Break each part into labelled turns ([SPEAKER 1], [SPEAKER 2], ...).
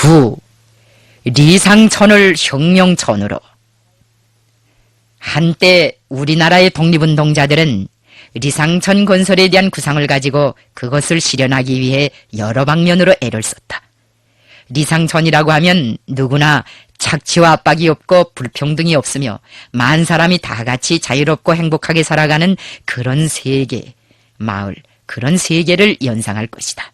[SPEAKER 1] 9. 리상천을 혁명천으로. 한때 우리나라의 독립운동자들은 리상천 건설에 대한 구상을 가지고 그것을 실현하기 위해 여러 방면으로 애를 썼다. 리상천이라고 하면 누구나 착취와 압박이 없고 불평등이 없으며 만 사람이 다 같이 자유롭고 행복하게 살아가는 그런 세계, 마을, 그런 세계를 연상할 것이다.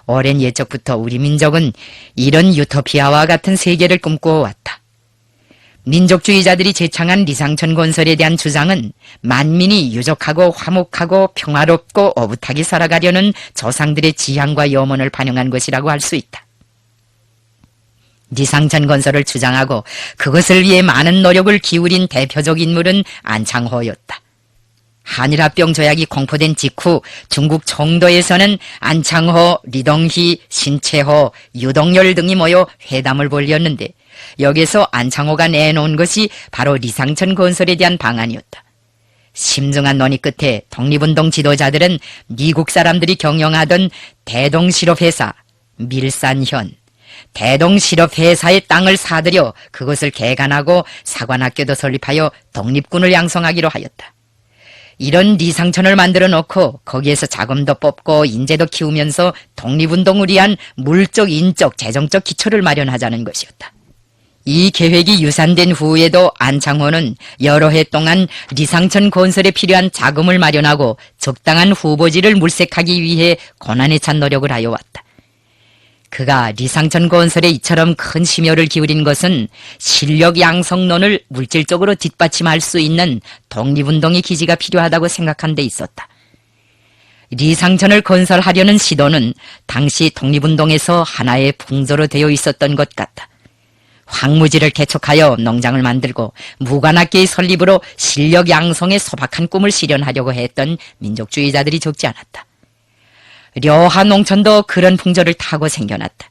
[SPEAKER 1] 오랜 옛적부터 우리 민족은 이런 유토피아와 같은 세계를 꿈꿔왔다. 민족주의자들이 제창한 리상천 건설에 대한 주장은 만민이 유족하고 화목하고 평화롭고 오붓하게 살아가려는 조상들의 지향과 염원을 반영한 것이라고 할 수 있다. 리상천 건설을 주장하고 그것을 위해 많은 노력을 기울인 대표적 인물은 안창호였다. 한일합병 조약이 공포된 직후 중국 청도에서는 안창호, 리동희, 신채호, 유동열 등이 모여 회담을 벌였는데 여기서 안창호가 내놓은 것이 바로 리상천 건설에 대한 방안이었다. 심중한 논의 끝에 독립운동 지도자들은 미국 사람들이 경영하던 대동실업회사, 밀산현, 대동실업회사의 땅을 사들여 그것을 개간하고 사관학교도 설립하여 독립군을 양성하기로 하였다. 이런 리상천을 만들어 놓고 거기에서 자금도 뽑고 인재도 키우면서 독립운동을 위한 물적, 인적, 재정적 기초를 마련하자는 것이었다. 이 계획이 유산된 후에도 안창호는 여러 해 동안 리상천 건설에 필요한 자금을 마련하고 적당한 후보지를 물색하기 위해 고난에 찬 노력을 하여 왔다. 그가 리상천 건설에 이처럼 큰 심혈을 기울인 것은 실력 양성론을 물질적으로 뒷받침할 수 있는 독립운동의 기지가 필요하다고 생각한 데 있었다. 리상천을 건설하려는 시도는 당시 독립운동에서 하나의 풍조로 되어 있었던 것 같다. 황무지를 개척하여 농장을 만들고 무관학계의 설립으로 실력 양성의 소박한 꿈을 실현하려고 했던 민족주의자들이 적지 않았다. 려하 농촌도 그런 풍조를 타고 생겨났다.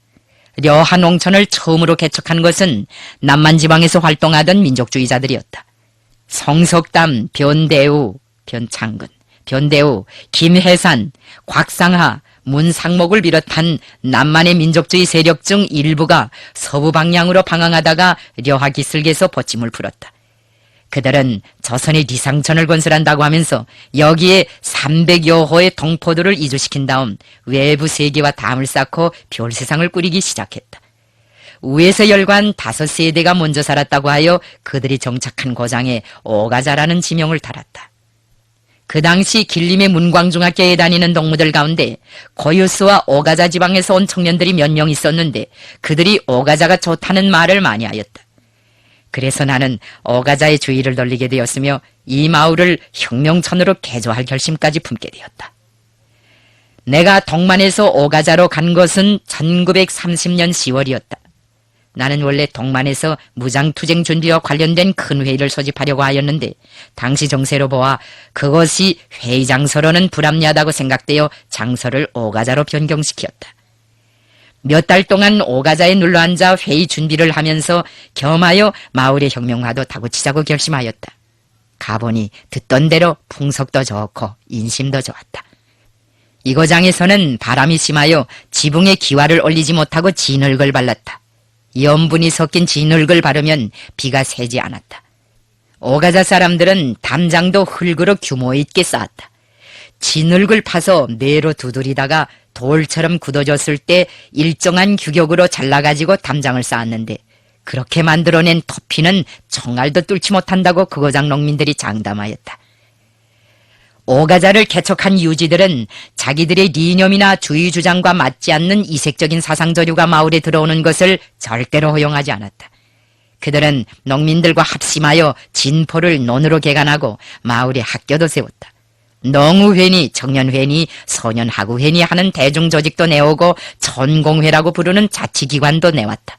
[SPEAKER 1] 려하 농촌을 처음으로 개척한 것은 남만지방에서 활동하던 민족주의자들이었다. 성석담, 변대우, 변창근, 변대우, 김해산, 곽상하, 문상목을 비롯한 남만의 민족주의 세력 중 일부가 서부 방향으로 방황하다가 려하 기슭에서 보침을 풀었다. 그들은 조선의 리상천을 건설한다고 하면서 여기에 300여 호의 동포들을 이주시킨 다음 외부 세계와 담을 쌓고 별세상을 꾸리기 시작했다. 우에서 열관 5세대가 먼저 살았다고 하여 그들이 정착한 고장에 오가자라는 지명을 달았다. 그 당시 길림의 문광중학교에 다니는 동무들 가운데 고유스와 오가자 지방에서 온 청년들이 몇 명 있었는데 그들이 오가자가 좋다는 말을 많이 하였다. 그래서 나는 오가자의 주의를 돌리게 되었으며 이 마을을 혁명천으로 개조할 결심까지 품게 되었다. 내가 동만에서 오가자로 간 것은 1930년 10월이었다. 나는 원래 동만에서 무장투쟁 준비와 관련된 큰 회의를 소집하려고 하였는데 당시 정세로 보아 그것이 회의 장소로는 불합리하다고 생각되어 장소를 오가자로 변경시켰다. 몇 달 동안 오가자에 눌러앉아 회의 준비를 하면서 겸하여 마을의 혁명화도 다구치자고 결심하였다. 가보니 듣던 대로 풍속도 좋고 인심도 좋았다. 이 고장에서는 바람이 심하여 지붕에 기와를 올리지 못하고 진흙을 발랐다. 염분이 섞인 진흙을 바르면 비가 새지 않았다. 오가자 사람들은 담장도 흙으로 규모 있게 쌓았다. 진흙을 파서 뇌로 두드리다가 돌처럼 굳어졌을 때 일정한 규격으로 잘라가지고 담장을 쌓았는데 그렇게 만들어낸 토피는 총알도 뚫지 못한다고 그 고장 농민들이 장담하였다. 오가자를 개척한 유지들은 자기들의 이념이나 주의 주장과 맞지 않는 이색적인 사상저류가 마을에 들어오는 것을 절대로 허용하지 않았다. 그들은 농민들과 합심하여 진포를 논으로 개간하고 마을에 학교도 세웠다. 농우회니, 청년회니, 소년하구회니 하는 대중조직도 내오고 전공회라고 부르는 자치기관도 내왔다.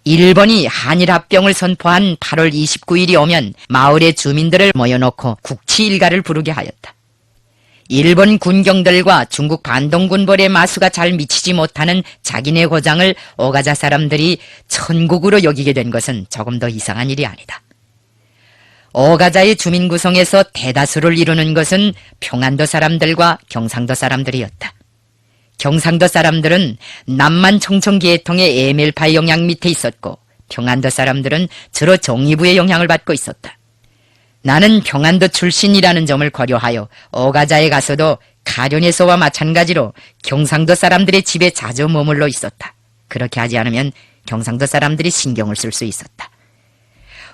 [SPEAKER 1] 일본이 한일합병을 선포한 8월 29일이 오면 마을의 주민들을 모여놓고 국치일가를 부르게 하였다. 일본 군경들과 중국 반동군벌의 마수가 잘 미치지 못하는 자기네 고장을 오가자 사람들이 천국으로 여기게 된 것은 조금 더 이상한 일이 아니다. 오가자의 주민 구성에서 대다수를 이루는 것은 평안도 사람들과 경상도 사람들이었다. 경상도 사람들은 남만 청천계통의 에밀파의 영향 밑에 있었고 평안도 사람들은 주로 정의부의 영향을 받고 있었다. 나는 평안도 출신이라는 점을 고려하여 어가자에 가서도 가련에서와 마찬가지로 경상도 사람들의 집에 자주 머물러 있었다. 그렇게 하지 않으면 경상도 사람들이 신경을 쓸 수 있었다.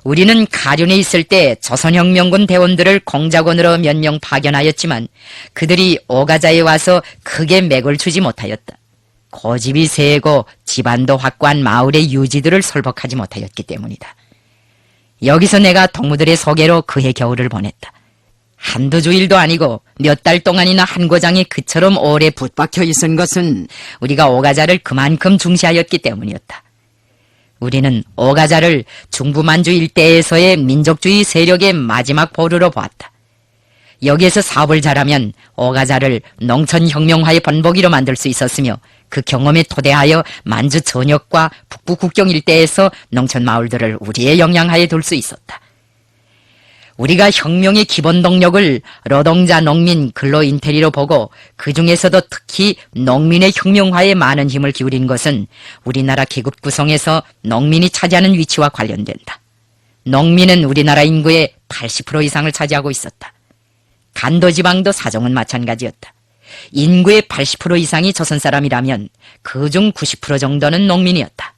[SPEAKER 1] 우리는 가련에 있을 때 조선혁명군 대원들을 공작원으로 몇 명 파견하였지만 그들이 어가자에 와서 크게 맥을 추지 못하였다. 고집이 세고 집안도 확고한 마을의 유지들을 설복하지 못하였기 때문이다. 여기서 내가 동무들의 소개로 그해 겨울을 보냈다. 한두 주일도 아니고 몇 달 동안이나 한 고장에 그처럼 오래 붙박혀 있은 것은 우리가 어가자를 그만큼 중시하였기 때문이었다. 우리는 어가자를 중부만주 일대에서의 민족주의 세력의 마지막 보루로 보았다. 여기에서 사업을 잘하면 어가자를 농촌혁명화의 번복이로 만들 수 있었으며 그 경험에 토대하여 만주 전역과 북부 국경 일대에서 농촌 마을들을 우리의 영향하에 둘 수 있었다. 우리가 혁명의 기본 동력을 노동자, 농민, 근로 인테리로 보고 그 중에서도 특히 농민의 혁명화에 많은 힘을 기울인 것은 우리나라 계급 구성에서 농민이 차지하는 위치와 관련된다. 농민은 우리나라 인구의 80% 이상을 차지하고 있었다. 간도지방도 사정은 마찬가지였다. 인구의 80% 이상이 조선 사람이라면 그중 90% 정도는 농민이었다.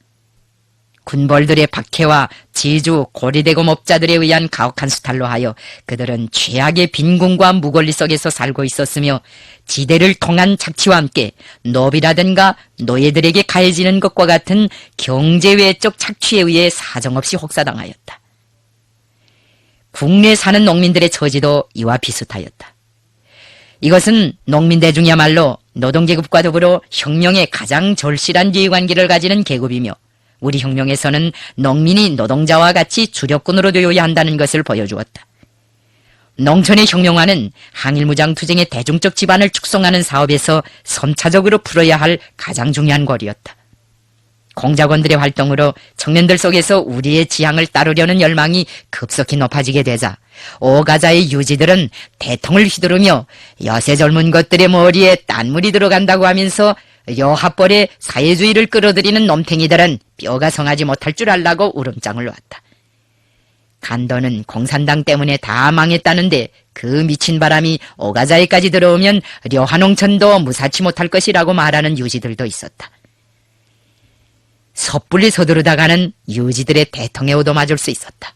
[SPEAKER 1] 군벌들의 박해와 지주, 고리대금 업자들에 의한 가혹한 수탈로 하여 그들은 최악의 빈곤과 무권리 속에서 살고 있었으며 지대를 통한 착취와 함께 노비라든가 노예들에게 가해지는 것과 같은 경제외적 착취에 의해 사정없이 혹사당하였다. 국내에 사는 농민들의 처지도 이와 비슷하였다. 이것은 농민대중이야말로 노동계급과 더불어 혁명에 가장 절실한 이해관계를 가지는 계급이며 우리 혁명에서는 농민이 노동자와 같이 주력군으로 되어야 한다는 것을 보여주었다. 농촌의 혁명화는 항일무장투쟁의 대중적 지반을 축성하는 사업에서 선차적으로 풀어야 할 가장 중요한 고리였다. 공작원들의 활동으로 청년들 속에서 우리의 지향을 따르려는 열망이 급속히 높아지게 되자 어가자의 유지들은 대통을 휘두르며 여세 젊은 것들의 머리에 딴물이 들어간다고 하면서 여합벌의 사회주의를 끌어들이는 놈탱이들은 뼈가 성하지 못할 줄 알라고 울음장을 놨다. 간도는 공산당 때문에 다 망했다는데 그 미친 바람이 어가자에까지 들어오면 려한홍천도 무사치 못할 것이라고 말하는 유지들도 있었다. 섣불리 서두르다가는 유지들의 대통에 얻어맞을 수 있었다.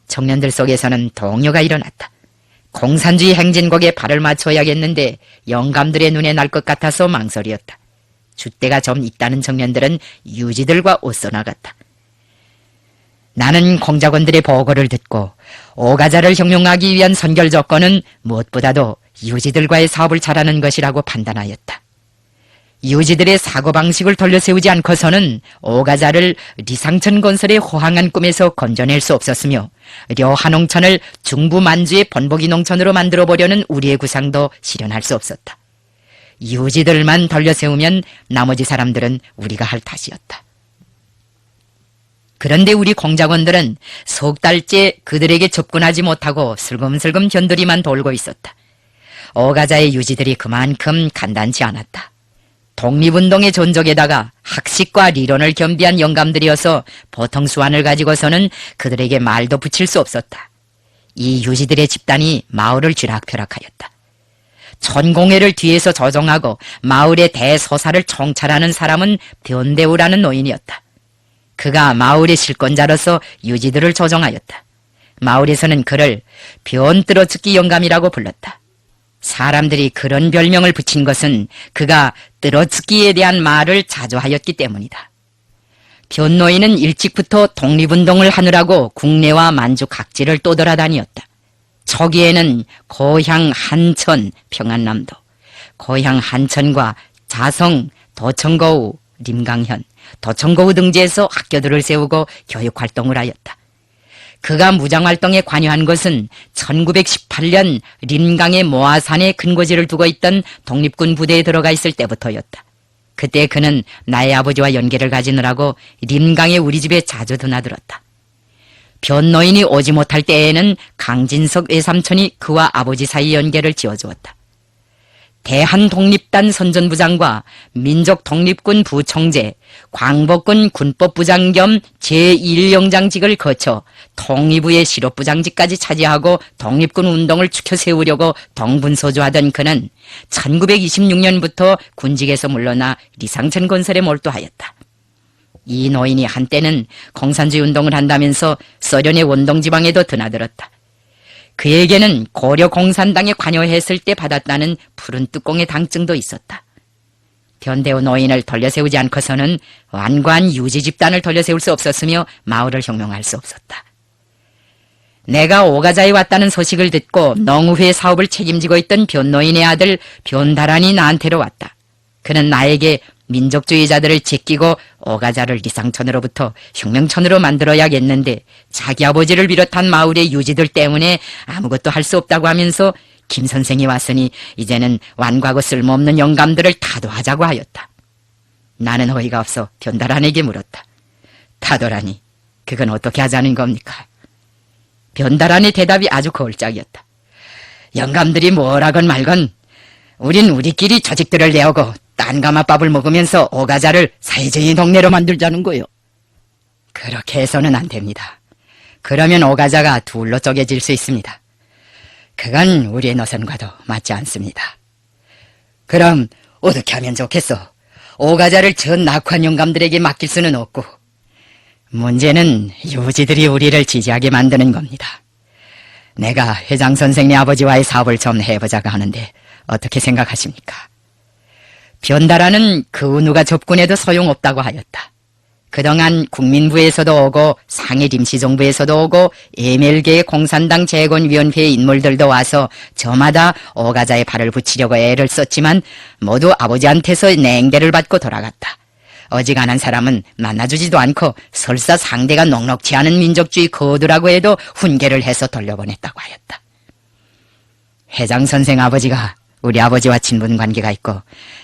[SPEAKER 1] 청년들 속에서는 동요가 일어났다. 공산주의 행진곡에 발을 맞춰야겠는데 영감들의 눈에 날 것 같아서 망설이었다. 줏대가 좀 있다는 청년들은 유지들과 옷서 나갔다. 나는 공작원들의 보고를 듣고 어가자를 혁명하기 위한 선결 조건은 무엇보다도 유지들과의 사업을 잘하는 것이라고 판단하였다. 유지들의 사고방식을 돌려세우지 않고서는 어가자를 리상천 건설의 호황한 꿈에서 건져낼 수 없었으며 려한홍천을 중부 만주의 번복이 농촌으로 만들어보려는 우리의 구상도 실현할 수 없었다. 유지들만 돌려세우면 나머지 사람들은 우리가 할 탓이었다. 그런데 우리 공작원들은 석 달째 그들에게 접근하지 못하고 슬금슬금 견들이만 돌고 있었다. 어가자의 유지들이 그만큼 간단치 않았다. 독립운동의 전적에다가 학식과 리론을 겸비한 영감들이어서 보통 수완을 가지고서는 그들에게 말도 붙일 수 없었다. 이 유지들의 집단이 마을을 쥐락펴락하였다. 천공회를 뒤에서 조종하고 마을의 대소사를 총찰하는 사람은 변대우라는 노인이었다. 그가 마을의 실권자로서 유지들을 조종하였다. 마을에서는 그를 변뜨러찍기 영감이라고 불렀다. 사람들이 그런 별명을 붙인 것은 그가 뜨러찍기에 대한 말을 자주 하였기 때문이다. 변노인은 일찍부터 독립운동을 하느라고 국내와 만주 각지를 떠돌아다니었다. 초기에는 고향 한천, 평안남도, 고향 한천과 자성, 도청거우, 림강현, 도청거우 등지에서 학교들을 세우고 교육활동을 하였다. 그가 무장활동에 관여한 것은 1918년 림강의 모아산에 근거지를 두고 있던 독립군 부대에 들어가 있을 때부터였다. 그때 그는 나의 아버지와 연계를 가지느라고 림강의 우리 집에 자주 드나들었다. 변노인이 오지 못할 때에는 강진석 외삼촌이 그와 아버지 사이 연계를 지어주었다. 대한독립단 선전부장과 민족독립군 부총재, 광복군 군법부장 겸 제1영장직을 거쳐 통일부의 실업부장직까지 차지하고 독립군 운동을 추켜 세우려고 동분서주하던 그는 1926년부터 군직에서 물러나 리상천 건설에 몰두하였다. 이 노인이 한때는 공산주의 운동을 한다면서 소련의 원동지방에도 드나들었다. 그에게는 고려 공산당에 관여했을 때 받았다는 푸른 뚜껑의 당증도 있었다. 변대우 노인을 돌려세우지 않고서는 완고한 유지 집단을 돌려세울 수 없었으며 마을을 혁명할 수 없었다. 내가 오가자에 왔다는 소식을 듣고 농우회 사업을 책임지고 있던 변노인의 아들 변다란이 나한테로 왔다. 그는 나에게 민족주의자들을 제끼고 오가자를 리상천으로부터 혁명천으로 만들어야겠는데 자기 아버지를 비롯한 마을의 유지들 때문에 아무것도 할 수 없다고 하면서 김 선생이 왔으니 이제는 완고하고 쓸모없는 영감들을 타도하자고 하였다. 나는 어이가 없어 변다란에게 물었다. 타도라니, 그건 어떻게 하자는 겁니까? 변다란의 대답이 아주 거울짝이었다. 영감들이 뭐라건 말건 우린 우리끼리 조직들을 내오고 딴가마밥을 먹으면서 오가자를 사회주의 동네로 만들자는 거요. 그렇게 해서는 안 됩니다. 그러면 오가자가 둘로 쪼개질 수 있습니다. 그건 우리의 노선과도 맞지 않습니다. 그럼 어떻게 하면 좋겠어? 오가자를 전 낙후한 영감들에게 맡길 수는 없고. 문제는 유지들이 우리를 지지하게 만드는 겁니다. 내가 회장 선생네 아버지와의 사업을 좀 해보자고 하는데 어떻게 생각하십니까? 변다라는 그 누가 접근해도 소용없다고 하였다. 그동안 국민부에서도 오고 상해 임시정부에서도 오고 에멜계 공산당 재건위원회 인물들도 와서 저마다 오가자의 발을 붙이려고 애를 썼지만 모두 아버지한테서 냉대를 받고 돌아갔다. 어지간한 사람은 만나주지도 않고 설사 상대가 넉넉치 않은 민족주의 거두라고 해도 훈계를 해서 돌려보냈다고 하였다. 회장 선생 아버지가 우리 아버지와 친분 관계가 있고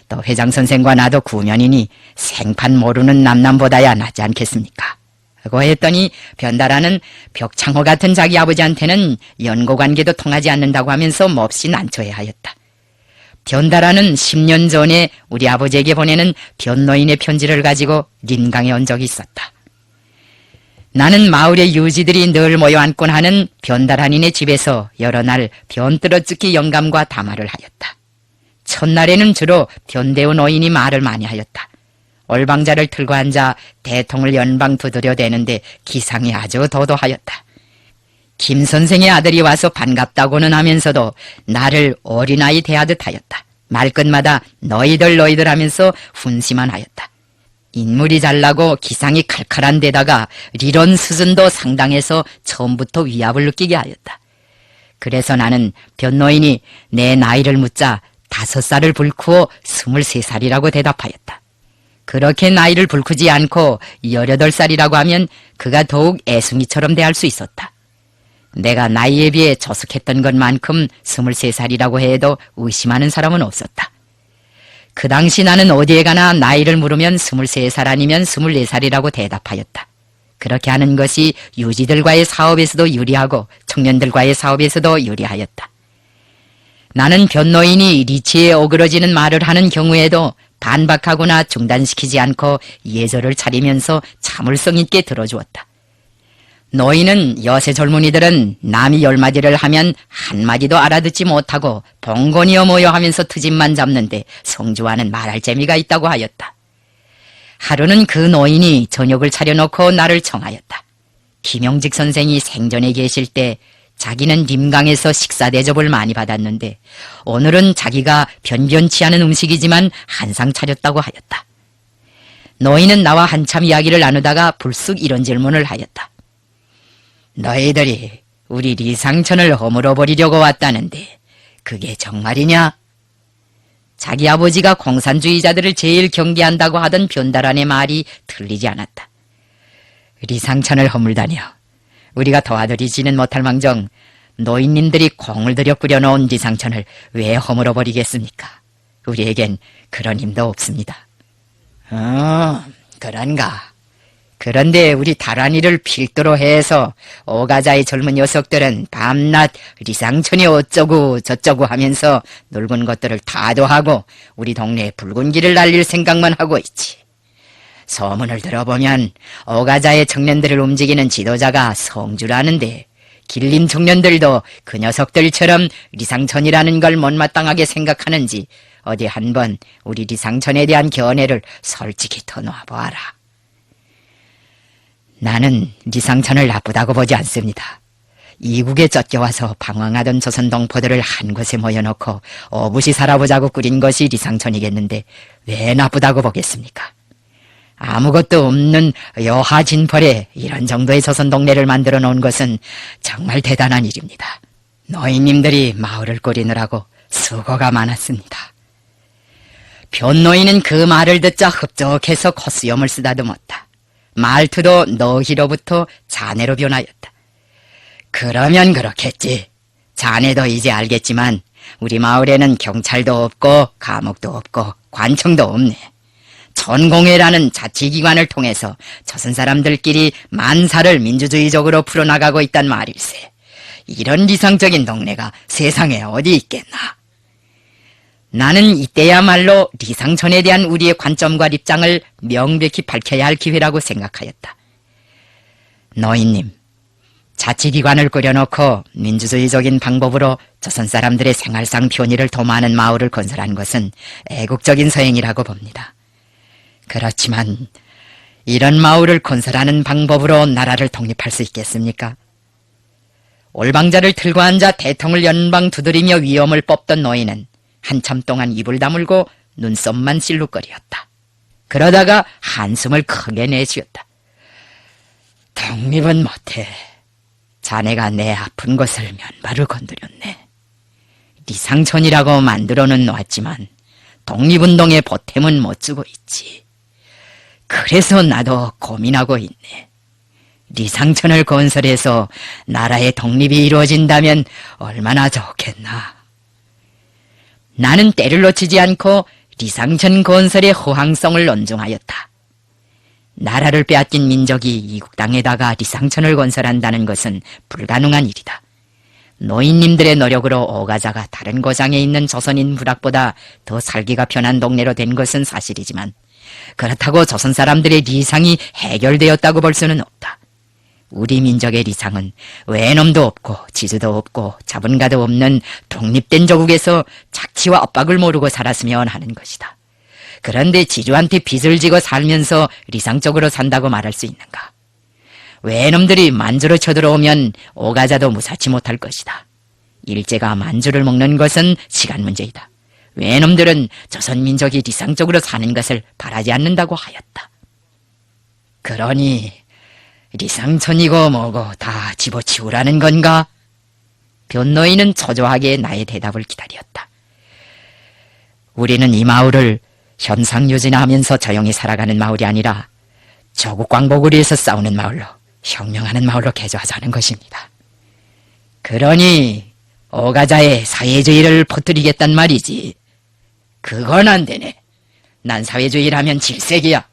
[SPEAKER 1] 또 회장 선생과 나도 구면이니 생판 모르는 남남보다야 낫지 않겠습니까? 고 했더니 변다라는 벽창호 같은 자기 아버지한테는 연고 관계도 통하지 않는다고 하면서 몹시 난처해 하였다. 변다라는 10년 전에 우리 아버지에게 보내는 변노인의 편지를 가지고 림강에 온 적이 있었다. 나는 마을의 유지들이 늘 모여 앉곤 하는 변다란인의 집에서 여러 날 변뜨러찍기 영감과 담화를 하였다. 첫날에는 주로 변대우 노인이 말을 많이 하였다. 올방자를 틀고 앉아 대통을 연방 두드려 대는데 기상이 아주 도도하였다. 김 선생의 아들이 와서 반갑다고는 하면서도 나를 어린아이 대하듯 하였다. 말끝마다 너희들 하면서 훈시만 하였다. 인물이 잘나고 기상이 칼칼한 데다가 리론 수준도 상당해서 처음부터 위압을 느끼게 하였다. 그래서 나는 변노인이 내 나이를 묻자 5살을 불쿠어 23살이라고 대답하였다. 그렇게 나이를 불쿠지 않고 18살이라고 하면 그가 더욱 애숭이처럼 대할 수 있었다. 내가 나이에 비해 저숙했던 것만큼 23살이라고 해도 의심하는 사람은 없었다. 그 당시 나는 어디에 가나 나이를 물으면 23살 아니면 24살이라고 대답하였다. 그렇게 하는 것이 유지들과의 사업에서도 유리하고 청년들과의 사업에서도 유리하였다. 나는 변노인이 리치에 오그러지는 말을 하는 경우에도 반박하거나 중단시키지 않고 예절을 차리면서 참을성 있게 들어주었다. 노인은 요새 젊은이들은 남이 10마디를 하면 한마디도 알아듣지 못하고 봉건이여 뭐여 하면서 트집만 잡는데 성주와는 말할 재미가 있다고 하였다. 하루는 그 노인이 저녁을 차려놓고 나를 청하였다. 김용직 선생이 생전에 계실 때 자기는 림강에서 식사 대접을 많이 받았는데 오늘은 자기가 변변치 않은 음식이지만 한상 차렸다고 하였다. 노인은 나와 한참 이야기를 나누다가 불쑥 이런 질문을 하였다. 너희들이 우리 리상천을 허물어 버리려고 왔다는데 그게 정말이냐? 자기 아버지가 공산주의자들을 제일 경계한다고 하던 변다란의 말이 틀리지 않았다. 리상천을 허물다니요. 우리가 도와드리지는 못할 망정 노인님들이 공을 들여 꾸려놓은 리상천을 왜 허물어 버리겠습니까? 우리에겐 그런 힘도 없습니다. 그런가? 그런데 우리 다란이를 필두로 해서 오가자의 젊은 녀석들은 밤낮 리상천이 어쩌고 저쩌고 하면서 늙은 것들을 타도하고 우리 동네에 붉은 길을 날릴 생각만 하고 있지. 소문을 들어보면 오가자의 청년들을 움직이는 지도자가 성주라는데 길림 청년들도 그 녀석들처럼 리상천이라는 걸 못마땅하게 생각하는지 어디 한번 우리 리상천에 대한 견해를 솔직히 터놓아보아라. 나는 리상천을 나쁘다고 보지 않습니다. 이국에 쫓겨와서 방황하던 조선 동포들을 한 곳에 모여놓고 오붓이 살아보자고 꾸린 것이 리상천이겠는데 왜 나쁘다고 보겠습니까? 아무것도 없는 여하진벌에 이런 정도의 조선 동네를 만들어 놓은 것은 정말 대단한 일입니다. 노인님들이 마을을 꾸리느라고 수고가 많았습니다. 변노인은 그 말을 듣자 흡족해서 콧수염을 쓰다듬었다. 말투도 너희로부터 자네로 변하였다. 그러면 그렇겠지. 자네도 이제 알겠지만 우리 마을에는 경찰도 없고 감옥도 없고 관청도 없네. 천공회라는 자치기관을 통해서 조선 사람들끼리 만사를 민주주의적으로 풀어나가고 있단 말일세. 이런 리상적인 동네가 세상에 어디 있겠나. 나는 이때야말로 리상천에 대한 우리의 관점과 입장을 명백히 밝혀야 할 기회라고 생각하였다. 노인님, 자치기관을 꾸려놓고 민주주의적인 방법으로 조선 사람들의 생활상 편의를 도모하는 마을을 건설한 것은 애국적인 서행이라고 봅니다. 그렇지만 이런 마을을 건설하는 방법으로 나라를 독립할 수 있겠습니까? 올방자를 들고 앉아 대통을 연방 두드리며 위엄을 뽑던 노인은 한참 동안 입을 다물고 눈썹만 실룩거리었다. 그러다가 한숨을 크게 내쉬었다. 독립은 못해. 자네가 내 아픈 것을 면발을 건드렸네. 리상천이라고 만들어는 놓았지만 독립운동의 보탬은 못 주고 있지. 그래서 나도 고민하고 있네. 리상천을 건설해서 나라의 독립이 이루어진다면 얼마나 좋겠나. 나는 때를 놓치지 않고 리상천 건설의 허황성을 논증하였다. 나라를 빼앗긴 민족이 이국 땅에다가 리상천을 건설한다는 것은 불가능한 일이다. 노인님들의 노력으로 오가자가 다른 고장에 있는 조선인 부락보다 더 살기가 편한 동네로 된 것은 사실이지만 그렇다고 조선 사람들의 리상이 해결되었다고 볼 수는 없다. 우리 민족의 리상은 외놈도 없고 지주도 없고 자본가도 없는 독립된 조국에서 착취와 압박을 모르고 살았으면 하는 것이다. 그런데 지주한테 빚을 지고 살면서 리상적으로 산다고 말할 수 있는가? 외놈들이 만주로 쳐들어오면 오가자도 무사치 못할 것이다. 일제가 만주를 먹는 것은 시간 문제이다. 외놈들은 조선민족이 리상적으로 사는 것을 바라지 않는다고 하였다. 그러니 리상천이고 뭐고 다 집어치우라는 건가? 변노인은 초조하게 나의 대답을 기다렸다. 우리는 이 마을을 현상유진하면서 조용히 살아가는 마을이 아니라 조국 광복을 위해서 싸우는 마을로, 혁명하는 마을로 개조하자는 것입니다. 그러니 오가자의 사회주의를 퍼뜨리겠단 말이지. 그건 안 되네. 난 사회주의라면 질색이야.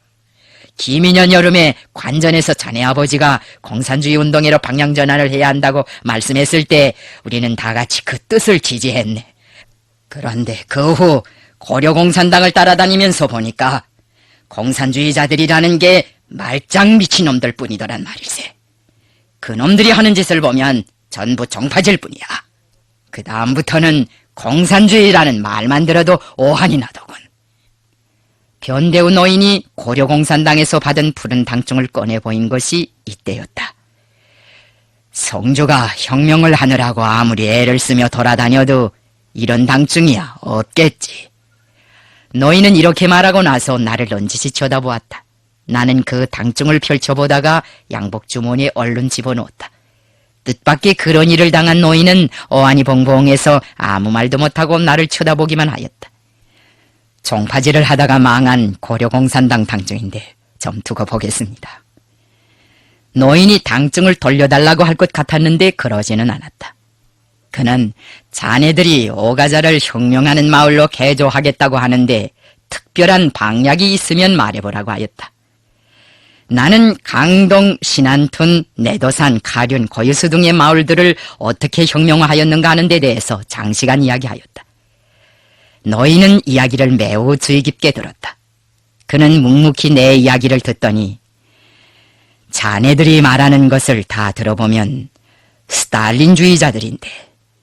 [SPEAKER 1] 기민년 여름에 관전에서 자네 아버지가 공산주의 운동회로 방향전환을 해야 한다고 말씀했을 때 우리는 다 같이 그 뜻을 지지했네. 그런데 그 후 고려공산당을 따라다니면서 보니까 공산주의자들이라는 게 말짱 미친놈들 뿐이더란 말일세. 그놈들이 하는 짓을 보면 전부 정파질 뿐이야. 그 다음부터는 공산주의라는 말만 들어도 오한이 나더군. 변대우 노인이 고려공산당에서 받은 푸른 당증을 꺼내 보인 것이 이때였다. 성주가 혁명을 하느라고 아무리 애를 쓰며 돌아다녀도 이런 당증이야 없겠지. 노인은 이렇게 말하고 나서 나를 넌지시 쳐다보았다. 나는 그 당증을 펼쳐보다가 양복 주머니에 얼른 집어넣었다. 뜻밖의 그런 일을 당한 노인은 어안이 봉봉해서 아무 말도 못하고 나를 쳐다보기만 하였다. 종파질을 하다가 망한 고려공산당 당증인데 좀 두고 보겠습니다. 노인이 당증을 돌려달라고 할 것 같았는데 그러지는 않았다. 그는 자네들이 오가자를 혁명하는 마을로 개조하겠다고 하는데 특별한 방약이 있으면 말해보라고 하였다. 나는 강동, 신안툰, 내도산, 가륜, 고유수 등의 마을들을 어떻게 혁명화하였는가 하는 데 대해서 장시간 이야기하였다. 노인은 이야기를 매우 주의 깊게 들었다. 그는 묵묵히 내 이야기를 듣더니 자네들이 말하는 것을 다 들어보면 스탈린주의자들인데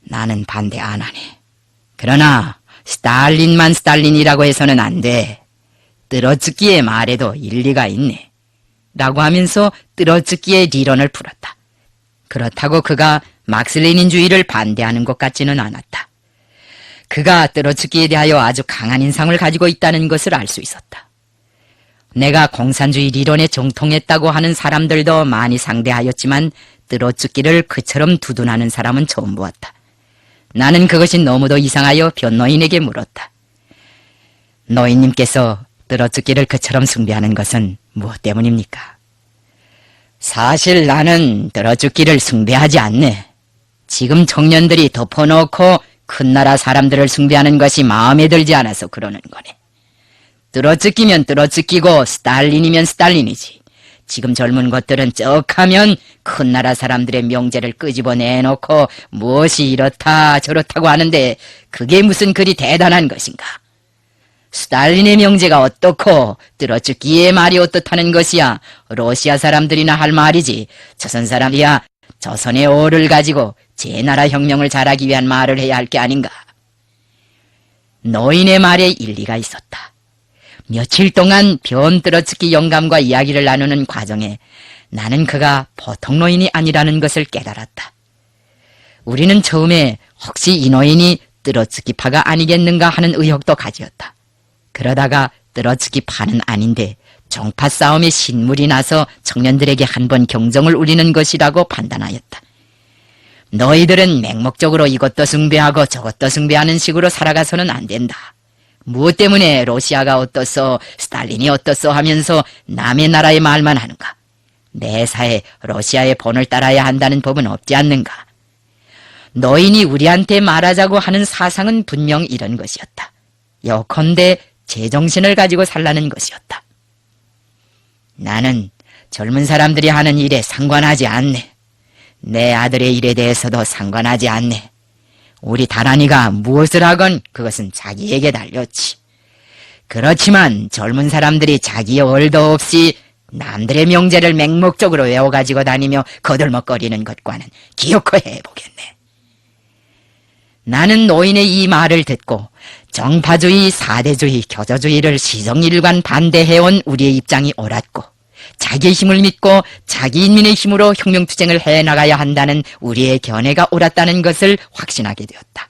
[SPEAKER 1] 나는 반대 안 하네. 그러나 스탈린만 스탈린이라고 해서는 안 돼. 뜨러츠키의 말에도 일리가 있네. 라고 하면서 뜨러츠키의理論을 풀었다. 그렇다고 그가 막스레닌주의를 반대하는 것 같지는 않았다. 그가 뜨러츠키에 대하여 아주 강한 인상을 가지고 있다는 것을 알 수 있었다. 내가 공산주의理論에 정통했다고 하는 사람들도 많이 상대하였지만 뜨러츠키를 그처럼 두둔하는 사람은 처음 보았다. 나는 그것이 너무도 이상하여 변노인에게 물었다. 노인님께서 뜨러츠키를 그처럼 숭배하는 것은 무엇 때문입니까? 사실 나는 뜨러츠키를 숭배하지 않네. 지금 청년들이 덮어놓고 큰 나라 사람들을 숭배하는 것이 마음에 들지 않아서 그러는 거네. 뜨러츠키면 뜨러츠키고 스탈린이면 스탈린이지. 지금 젊은 것들은 쩍하면 큰 나라 사람들의 명제를 끄집어내놓고 무엇이 이렇다 저렇다고 하는데 그게 무슨 그리 대단한 것인가? 스탈린의 명제가 어떻고 뜨러츠키의 말이 어떻다는 것이야 러시아 사람들이나 할 말이지. 조선 사람이야 조선의 오를 가지고 제 나라 혁명을 잘하기 위한 말을 해야 할 게 아닌가. 노인의 말에 일리가 있었다. 며칠 동안 변 뜨러츠키 영감과 이야기를 나누는 과정에 나는 그가 보통 노인이 아니라는 것을 깨달았다. 우리는 처음에 혹시 이 노인이 뜨러츠키파가 아니겠는가 하는 의혹도 가지었다. 그러다가 뜨러츠키파는 아닌데 종파 싸움에 신물이 나서 청년들에게 한번 경종을 울리는 것이라고 판단하였다. 너희들은 맹목적으로 이것도 숭배하고 저것도 숭배하는 식으로 살아가서는 안 된다. 무엇 때문에 러시아가 어떻소 스탈린이 어떻소 하면서 남의 나라의 말만 하는가? 내사에 러시아의 본을 따라야 한다는 법은 없지 않는가? 노인이 우리한테 말하자고 하는 사상은 분명 이런 것이었다. 요컨대 제정신을 가지고 살라는 것이었다. 나는 젊은 사람들이 하는 일에 상관하지 않네. 내 아들의 일에 대해서도 상관하지 않네. 우리 다란이가 무엇을 하건 그것은 자기에게 달렸지. 그렇지만 젊은 사람들이 자기의 얼도 없이 남들의 명제를 맹목적으로 외워가지고 다니며 거들먹거리는 것과는 기어코 해보겠네. 나는 노인의 이 말을 듣고 정파주의, 사대주의, 교조주의를 시정일관 반대해온 우리의 입장이 옳았고 자기의 힘을 믿고 자기 인민의 힘으로 혁명투쟁을 해나가야 한다는 우리의 견해가 옳았다는 것을 확신하게 되었다.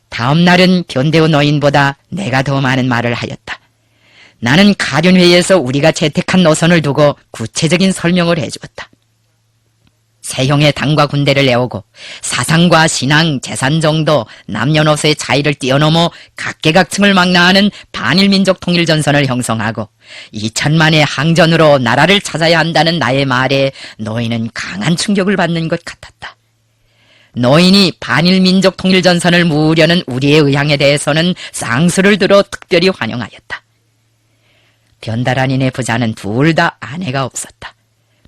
[SPEAKER 1] 다음 날은 변대우 노인보다 내가 더 많은 말을 하였다. 나는 가륜회의에서 우리가 채택한 노선을 두고 구체적인 설명을 해주었다. 세형의 당과 군대를 내오고 사상과 신앙, 재산 정도, 남녀노소의 차이를 뛰어넘어 각계각층을 망라하는 반일민족 통일전선을 형성하고 2000만의 항전으로 나라를 찾아야 한다는 나의 말에 노인은 강한 충격을 받는 것 같았다. 노인이 반일민족 통일전선을 모으려는 우리의 의향에 대해서는 쌍수를 들어 특별히 환영하였다. 변다란인의 부자는 둘 다 아내가 없었다.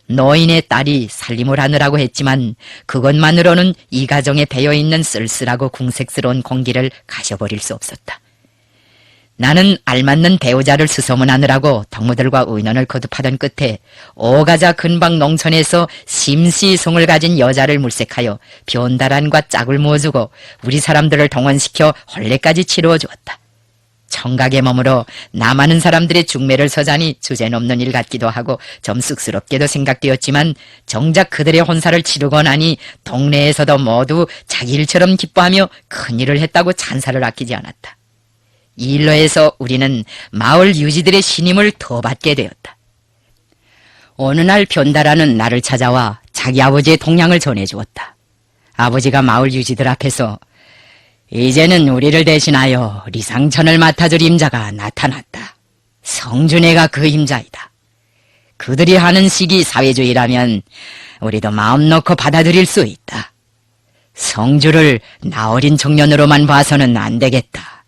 [SPEAKER 1] 노인의 딸이 살림을 하느라고 했지만 그것만으로는 이 가정에 배어있는 쓸쓸하고 궁색스러운 공기를 가셔버릴 수 없었다. 나는 알맞는 배우자를 수소문하느라고 동무들과 의논을 거듭하던 끝에 오가자 근방 농촌에서 심시성을 가진 여자를 물색하여 변다란과 짝을 모아주고 우리 사람들을 동원시켜 혼례까지 치루어 주었다. 청각에 머물러 남아는 사람들의 중매를 서자니 주제넘는 일 같기도 하고 좀 쑥스럽게도 생각되었지만 정작 그들의 혼사를 치르고 나니 동네에서도 모두 자기 일처럼 기뻐하며 큰일을 했다고 찬사를 아끼지 않았다. 이 일로 해서 우리는 마을 유지들의 신임을 더 받게 되었다. 어느 날 변다라는 나를 찾아와 자기 아버지의 동향을 전해주었다. 아버지가 마을 유지들 앞에서 이제는 우리를 대신하여 리상천을 맡아줄 임자가 나타났다. 성준애가 그 임자이다. 그들이 하는 식이 사회주의라면 우리도 마음 놓고 받아들일 수 있다. 성주를 나어린 청년으로만 봐서는 안 되겠다.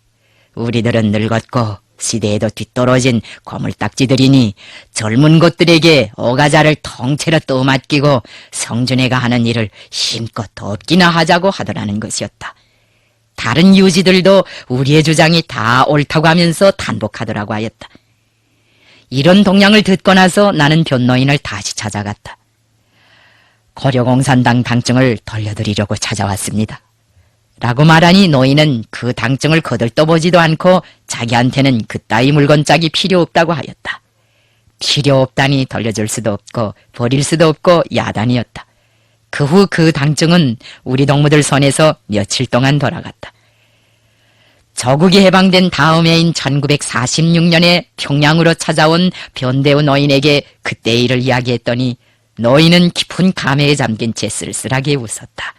[SPEAKER 1] 우리들은 늙었고 시대에도 뒤떨어진 거물딱지들이니 젊은 것들에게 오가자를 통째로 떠맡기고 성준애가 하는 일을 힘껏 덮기나 하자고 하더라는 것이었다. 다른 유지들도 우리의 주장이 다 옳다고 하면서 탄복하더라고 하였다. 이런 동향을 듣고 나서 나는 변노인을 다시 찾아갔다. 고려공산당 당증을 돌려드리려고 찾아왔습니다. 라고 말하니 노인은 그 당증을 거들떠보지도 않고 자기한테는 그따위 물건짝이 필요 없다고 하였다. 필요 없다니 돌려줄 수도 없고 버릴 수도 없고 야단이었다. 그 후 그 당증은 우리 동무들 손에서 며칠 동안 돌아갔다. 저국이 해방된 다음 해인 1946년에 평양으로 찾아온 변대우 노인에게 그때의 일을 이야기했더니 노인은 깊은 감회에 잠긴 채 쓸쓸하게 웃었다.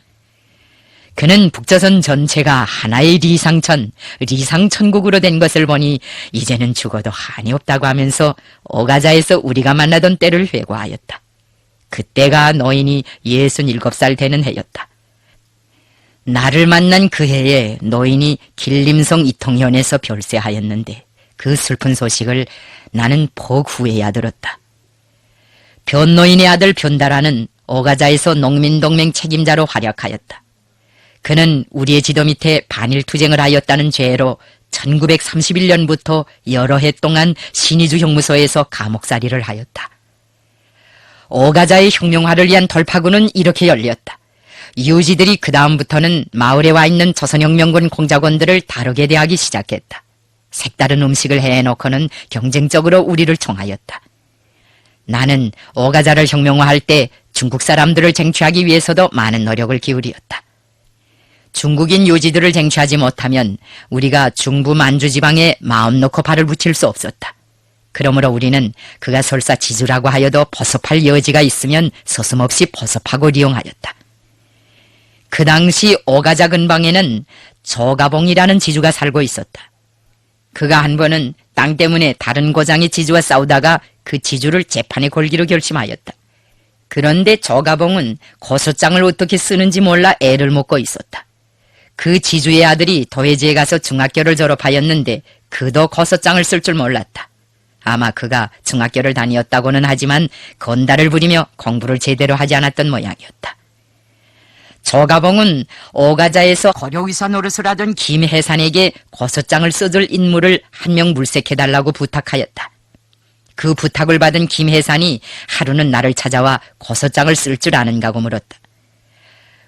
[SPEAKER 1] 그는 북조선 전체가 하나의 리상천국으로 된 것을 보니 이제는 죽어도 한이 없다고 하면서 오가자에서 우리가 만나던 때를 회고하였다. 그때가 노인이 67살 되는 해였다. 나를 만난 그 해에 노인이 길림성 이통현에서 별세하였는데 그 슬픈 소식을 나는 폭 후에야 들었다. 변노인의 아들 변다라는 오가자에서 농민동맹 책임자로 활약하였다. 그는 우리의 지도 밑에 반일투쟁을 하였다는 죄로 1931년부터 여러 해 동안 신의주 형무소에서 감옥살이를 하였다. 오가자의 혁명화를 위한 돌파구는 이렇게 열렸다. 유지들이 그 다음부터는 마을에 와 있는 조선혁명군 공작원들을 다르게 대하기 시작했다. 색다른 음식을 해놓고는 경쟁적으로 우리를 총하였다. 나는 오가자를 혁명화할 때 중국 사람들을 쟁취하기 위해서도 많은 노력을 기울였다. 중국인 유지들을 쟁취하지 못하면 우리가 중부 만주 지방에 마음 놓고 발을 붙일 수 없었다. 그러므로 우리는 그가 설사 지주라고 하여도 포섭할 여지가 있으면 서슴없이 포섭하고 리용하였다. 그 당시 오가자 근방에는 조가봉이라는 지주가 살고 있었다. 그가 한 번은 땅 때문에 다른 고장의 지주와 싸우다가 그 지주를 재판에 걸기로 결심하였다. 그런데 조가봉은 고소장을 어떻게 쓰는지 몰라 애를 먹고 있었다. 그 지주의 아들이 도회지에 가서 중학교를 졸업하였는데 그도 고소장을 쓸 줄 몰랐다. 아마 그가 중학교를 다녔다고는 하지만 건달을 부리며 공부를 제대로 하지 않았던 모양이었다. 조가봉은 오가자에서 고려의사 노릇을 하던 김해산에게 고소장을 써줄 인물을 한 명 물색해달라고 부탁하였다. 그 부탁을 받은 김해산이 하루는 나를 찾아와 고소장을 쓸 줄 아는가고 물었다.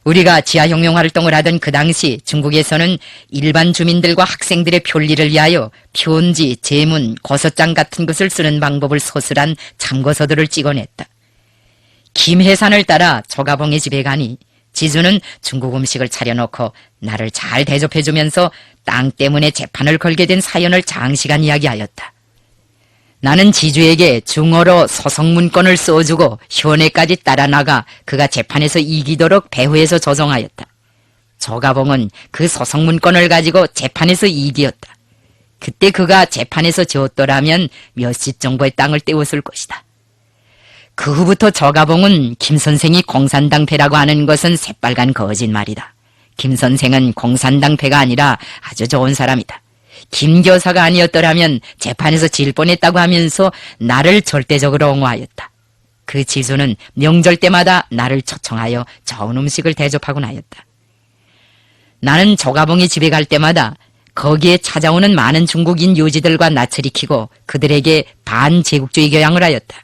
[SPEAKER 1] 우리가 지하혁명 활동을 하던 그 당시 중국에서는 일반 주민들과 학생들의 편리를 위하여 편지, 제문, 고소장 같은 것을 쓰는 방법을 서술한 참고서들을 찍어냈다. 김해산을 따라 조가봉의 집에 가니 지주는 중국 음식을 차려놓고 나를 잘 대접해주면서 땅 때문에 재판을 걸게 된 사연을 장시간 이야기하였다. 나는 지주에게 중어로 소송문건을 써주고 현회까지 따라 나가 그가 재판에서 이기도록 배후에서 조정하였다. 조가봉은 그 소송문건을 가지고 재판에서 이기었다. 그때 그가 재판에서 졌더라면 몇십 정도의 땅을 떼었을 것이다. 그 후부터 조가봉은 김 선생이 공산당패라고 하는 것은 새빨간 거짓말이다. 김 선생은 공산당패가 아니라 아주 좋은 사람이다. 김 교사가 아니었더라면 재판에서 질 뻔했다고 하면서 나를 절대적으로 옹호하였다. 그 지수는 명절 때마다 나를 초청하여 좋은 음식을 대접하곤 하였다. 나는 조가봉이 집에 갈 때마다 거기에 찾아오는 많은 중국인 유지들과 낯을 익히고 그들에게 반제국주의 교양을 하였다.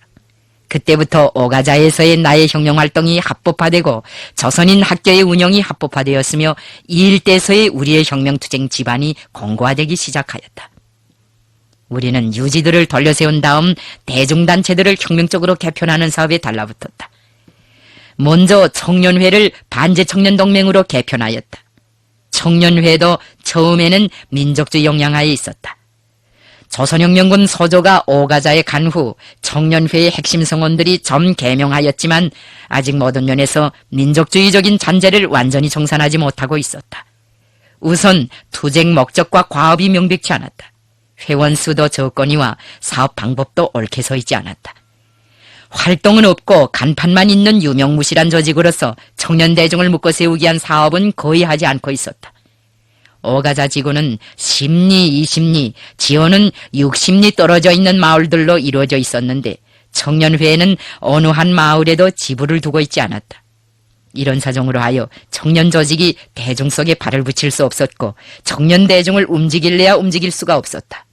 [SPEAKER 1] 그때부터 오가자에서의 나의 혁명활동이 합법화되고 조선인 학교의 운영이 합법화되었으며 이 일대에서의 우리의 혁명투쟁 집안이 공고화되기 시작하였다. 우리는 유지들을 돌려세운 다음 대중단체들을 혁명적으로 개편하는 사업에 달라붙었다. 먼저 청년회를 반제청년동맹으로 개편하였다. 청년회도 처음에는 민족주의 영향하에 있었다. 조선혁명군 소조가 오가자에 간 후 청년회의 핵심 성원들이 점 개명하였지만 아직 모든 면에서 민족주의적인 잔재를 완전히 청산하지 못하고 있었다. 우선 투쟁 목적과 과업이 명백치 않았다. 회원 수도 적거니와 사업 방법도 옳게 서 있지 않았다. 활동은 없고 간판만 있는 유명무실한 조직으로서 청년 대중을 묶어 세우기 위한 사업은 거의 하지 않고 있었다. 어가자 지구는 10리, 20리, 지어는 60리 떨어져 있는 마을들로 이루어져 있었는데 청년회에는 어느 한 마을에도 지부를 두고 있지 않았다. 이런 사정으로 하여 청년 조직이 대중 속에 발을 붙일 수 없었고 청년 대중을 움직일래야 움직일 수가 없었다.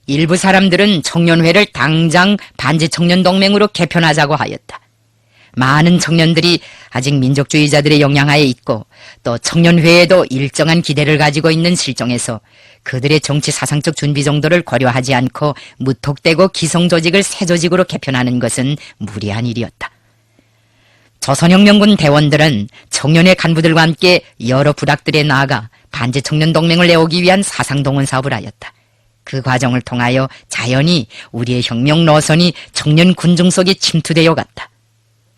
[SPEAKER 1] 일부 사람들은 청년회를 당장 반제청년동맹으로 개편하자고 하였다. 많은 청년들이 아직 민족주의자들의 영향하에 있고 또 청년회에도 일정한 기대를 가지고 있는 실정에서 그들의 정치 사상적 준비 정도를 고려하지 않고 무턱대고 기성조직을 새 조직으로 개편하는 것은 무리한 일이었다. 조선혁명군 대원들은 청년회 간부들과 함께 여러 부락들에 나아가 반제청년동맹을 내오기 위한 사상동원 사업을 하였다. 그 과정을 통하여 자연히 우리의 혁명 노선이 청년 군중 속에 침투되어 갔다.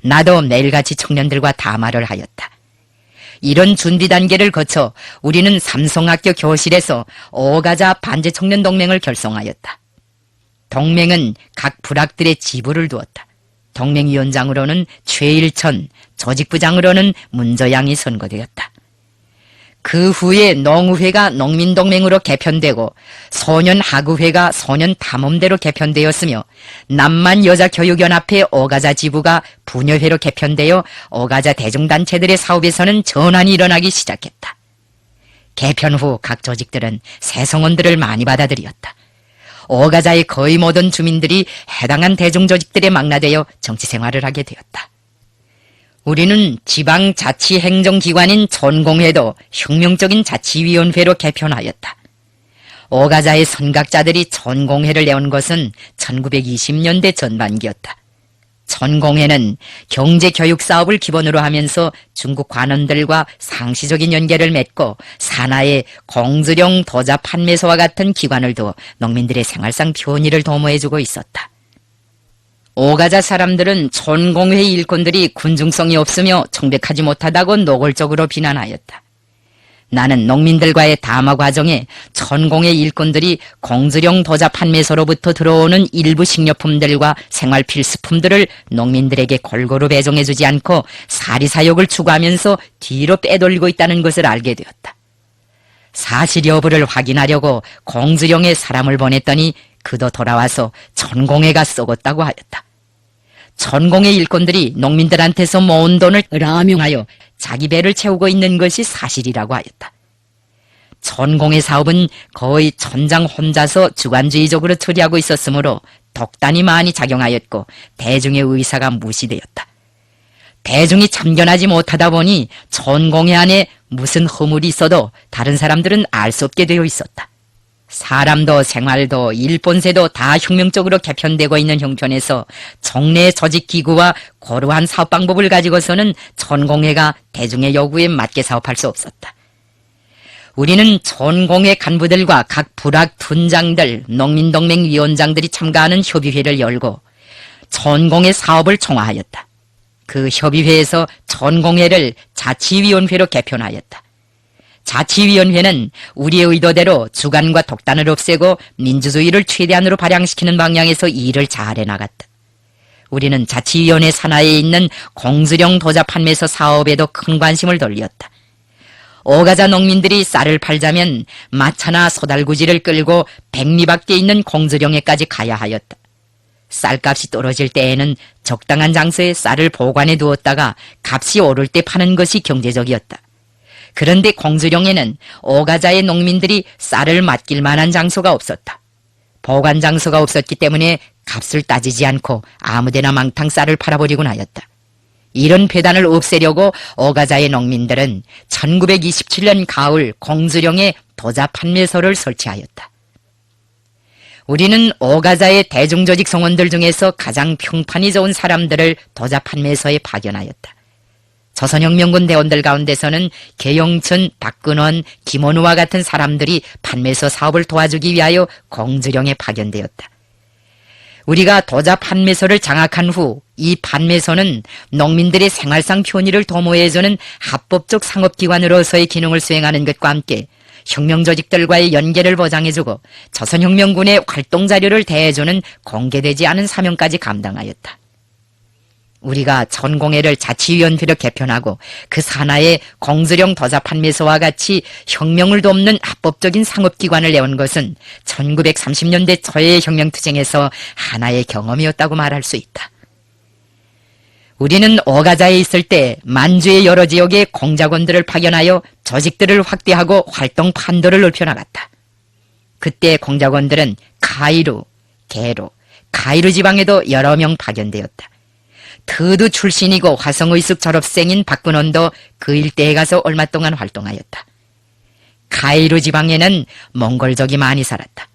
[SPEAKER 1] 나도 매일같이 청년들과 담화를 하였다. 이런 준비 단계를 거쳐 우리는 삼성학교 교실에서 어가자 반제청년동맹을 결성하였다. 동맹은 각 부락들의 지부를 두었다. 동맹위원장으로는 최일천, 조직부장으로는 문저양이 선거되었다. 그 후에 농우회가 농민동맹으로 개편되고 소년하구회가 소년탐험대로 개편되었으며 남만여자교육연합회 어가자 지부가 부녀회로 개편되어 어가자 대중단체들의 사업에서는 전환이 일어나기 시작했다. 개편 후 각 조직들은 새 성원들을 많이 받아들였다. 어가자의 거의 모든 주민들이 해당한 대중조직들에 망라되어 정치생활을 하게 되었다. 우리는 지방자치행정기관인 전공회도 혁명적인 자치위원회로 개편하였다. 어가자의 선각자들이 전공회를 내온 것은 1920년대 전반기였다. 전공회는 경제교육사업을 기본으로 하면서 중국 관원들과 상시적인 연계를 맺고 산하의 공즈령 도자 판매소와 같은 기관을 두어 농민들의 생활상 편의를 도모해주고 있었다. 어가자 사람들은 전공회 일꾼들이 군중성이 없으며 청백하지 못하다고 노골적으로 비난하였다. 나는 농민들과의 담화 과정에 전공회 일꾼들이 공즈령 도자 판매소로부터 들어오는 일부 식료품들과 생활 필수품들을 농민들에게 골고루 배송해주지 않고 사리사욕을 추구하면서 뒤로 빼돌리고 있다는 것을 알게 되었다. 사실 여부를 확인하려고 공즈령에 사람을 보냈더니 그도 돌아와서 전공회가 썩었다고 하였다. 전공회 일꾼들이 농민들한테서 모은 돈을 라명하여 자기 배를 채우고 있는 것이 사실이라고 하였다. 전공회 사업은 거의 천장 혼자서 주관주의적으로 처리하고 있었으므로 독단이 많이 작용하였고 대중의 의사가 무시되었다. 대중이 참견하지 못하다 보니 전공회 안에 무슨 허물이 있어도 다른 사람들은 알 수 없게 되어 있었다. 사람도 생활도 일본세도 다 혁명적으로 개편되고 있는 형편에서 정례 조직기구와 고루한 사업 방법을 가지고서는 전공회가 대중의 요구에 맞게 사업할 수 없었다. 우리는 전공회 간부들과 각 부락 둔장들, 농민동맹 위원장들이 참가하는 협의회를 열고 전공회 사업을 총화하였다. 그 협의회에서 전공회를 자치위원회로 개편하였다. 자치위원회는 우리의 의도대로 주관과 독단을 없애고 민주주의를 최대한으로 발양시키는 방향에서 일을 잘해 나갔다. 우리는 자치위원회 산하에 있는 공즈령 도자 판매소 사업에도 큰 관심을 돌렸다. 어가자 농민들이 쌀을 팔자면 마차나 소달구지를 끌고 백리 밖에 있는 공즈령에까지 가야 하였다. 쌀값이 떨어질 때에는 적당한 장소에 쌀을 보관해 두었다가 값이 오를 때 파는 것이 경제적이었다. 그런데 공즈령에는 어가자의 농민들이 쌀을 맡길 만한 장소가 없었다. 보관 장소가 없었기 때문에 값을 따지지 않고 아무데나 망탕 쌀을 팔아버리곤 하였다. 이런 배단을 없애려고 어가자의 농민들은 1927년 가을 공즈령에 도자 판매소를 설치하였다. 우리는 어가자의 대중조직 성원들 중에서 가장 평판이 좋은 사람들을 도자 판매소에 파견하였다. 조선혁명군 대원들 가운데서는 계영천, 박근원, 김원우와 같은 사람들이 판매소 사업을 도와주기 위하여 공즈령에 파견되었다. 우리가 도자 판매소를 장악한 후 이 판매소는 농민들의 생활상 편의를 도모해주는 합법적 상업기관으로서의 기능을 수행하는 것과 함께 혁명조직들과의 연계를 보장해주고 조선혁명군의 활동자료를 대해주는 공개되지 않은 사명까지 감당하였다. 우리가 전공회를 자치위원회로 개편하고 그 산하에 공수령 도자 판매소와 같이 혁명을 돕는 합법적인 상업기관을 내온 것은 1930년대 초의 혁명투쟁에서 하나의 경험이었다고 말할 수 있다. 우리는 오가자에 있을 때 만주의 여러 지역에 공작원들을 파견하여 조직들을 확대하고 활동 판도를 넓혀나갔다. 그때 공작원들은 카이루, 게로, 카이루 지방에도 여러 명 파견되었다. 트두 출신이고 화성의숙 졸업생인 박근원도 그 일대에 가서 얼마 동안 활동하였다. 카이루 지방에는 몽골족이 많이 살았다.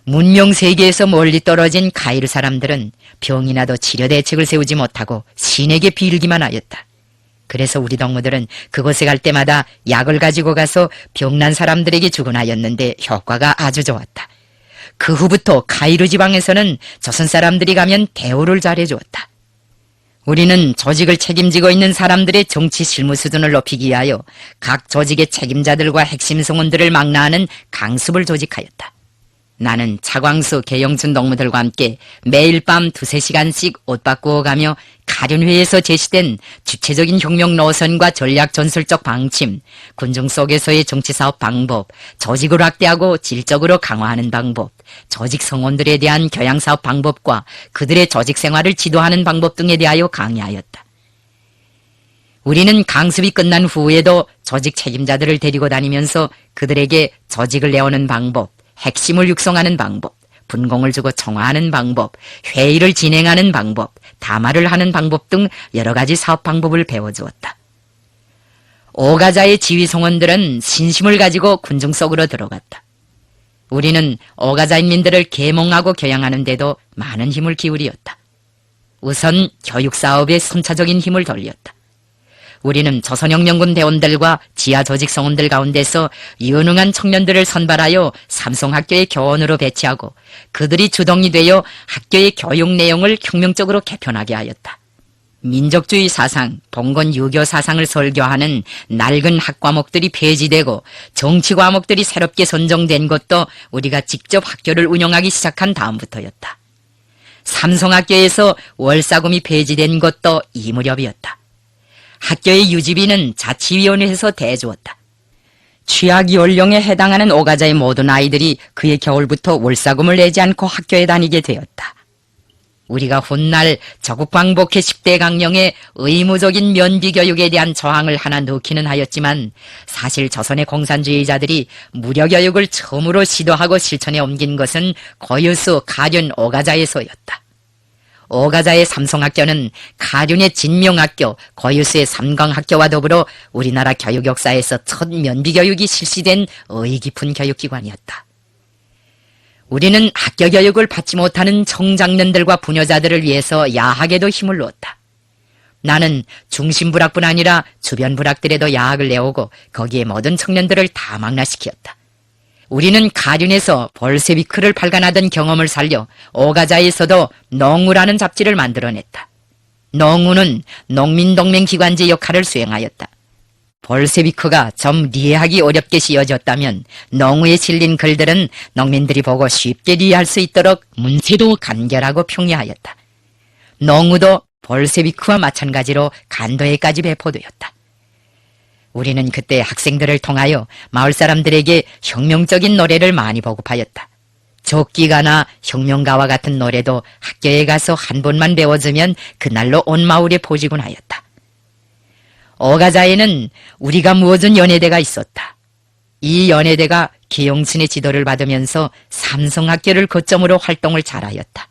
[SPEAKER 1] 문명 세계에서 멀리 떨어진 카이루 사람들은 병이 나도 치료 대책을 세우지 못하고 신에게 빌기만 하였다. 그래서 우리 동무들은 그곳에 갈 때마다 약을 가지고 가서 병난 사람들에게 주곤 하였는데 효과가 아주 좋았다. 그 후부터 카이루 지방에서는 조선 사람들이 가면 대우를 잘해주었다. 우리는 조직을 책임지고 있는 사람들의 정치 실무 수준을 높이기 위하여 각 조직의 책임자들과 핵심 성원들을 망라하는 강습을 조직하였다. 나는 차광수, 계영춘 동무들과 함께 매일 밤 2~3시간씩 옷 바꾸어 가며 가련회에서 제시된 주체적인 혁명 노선과 전략 전술적 방침, 군중 속에서의 정치사업 방법, 조직을 확대하고 질적으로 강화하는 방법, 조직 성원들에 대한 교양사업 방법과 그들의 조직 생활을 지도하는 방법 등에 대하여 강의하였다. 우리는 강습이 끝난 후에도 조직 책임자들을 데리고 다니면서 그들에게 조직을 내오는 방법, 핵심을 육성하는 방법, 분공을 주고 청화하는 방법, 회의를 진행하는 방법, 담화를 하는 방법 등 여러 가지 사업 방법을 배워주었다. 오가자의 지휘성원들은 신심을 가지고 군중 속으로 들어갔다. 우리는 오가자인민들을 계몽하고 교양하는 데도 많은 힘을 기울였다. 우선 교육사업에 선차적인 힘을 돌렸다. 우리는 조선혁명군 대원들과 지하조직 성원들 가운데서 유능한 청년들을 선발하여 삼성학교의 교원으로 배치하고 그들이 주동이 되어 학교의 교육 내용을 혁명적으로 개편하게 하였다. 민족주의 사상, 봉건 유교 사상을 설교하는 낡은 학과목들이 폐지되고 정치 과목들이 새롭게 선정된 것도 우리가 직접 학교를 운영하기 시작한 다음부터였다. 삼성학교에서 월사금이 폐지된 것도 이 무렵이었다. 학교의 유지비는 자치위원회에서 대주었다. 취약 연령에 해당하는 오가자의 모든 아이들이 그해 겨울부터 월사금을 내지 않고 학교에 다니게 되었다. 우리가 훗날 조국광복회 10대 강령에 의무적인 면비교육에 대한 저항을 하나 넣기는 하였지만 사실 조선의 공산주의자들이 무료교육을 처음으로 시도하고 실천에 옮긴 것은 고유수 가륜 오가자에서였다. 오가자의 삼성학교는 가륜의 진명학교, 고유수의 삼광학교와 더불어 우리나라 교육 역사에서 첫 면비교육이 실시된 의의 깊은 교육기관이었다. 우리는 학교 교육을 받지 못하는 청장년들과 부녀자들을 위해서 야학에도 힘을 넣었다. 나는 중심 부락뿐 아니라 주변 부락들에도 야학을 내오고 거기에 모든 청년들을 다 망라시켰다. 우리는 가륜에서 볼세비크를 발간하던 경험을 살려 오가자에서도 농우라는 잡지를 만들어냈다. 농우는 농민동맹기관지 역할을 수행하였다. 볼세비크가 좀 이해하기 어렵게 씌어졌다면 농우에 실린 글들은 농민들이 보고 쉽게 이해할 수 있도록 문체도 간결하고 평이하였다. 농우도 볼세비크와 마찬가지로 간도에까지 배포되었다. 우리는 그때 학생들을 통하여 마을 사람들에게 혁명적인 노래를 많이 보급하였다. 적기가나 혁명가와 같은 노래도 학교에 가서 한 번만 배워주면 그날로 온 마을에 포지곤 하였다. 오가자에는 우리가 모은 연예대가 있었다. 이 연예대가 기영춘의 지도를 받으면서 삼성학교를 거점으로 활동을 잘하였다.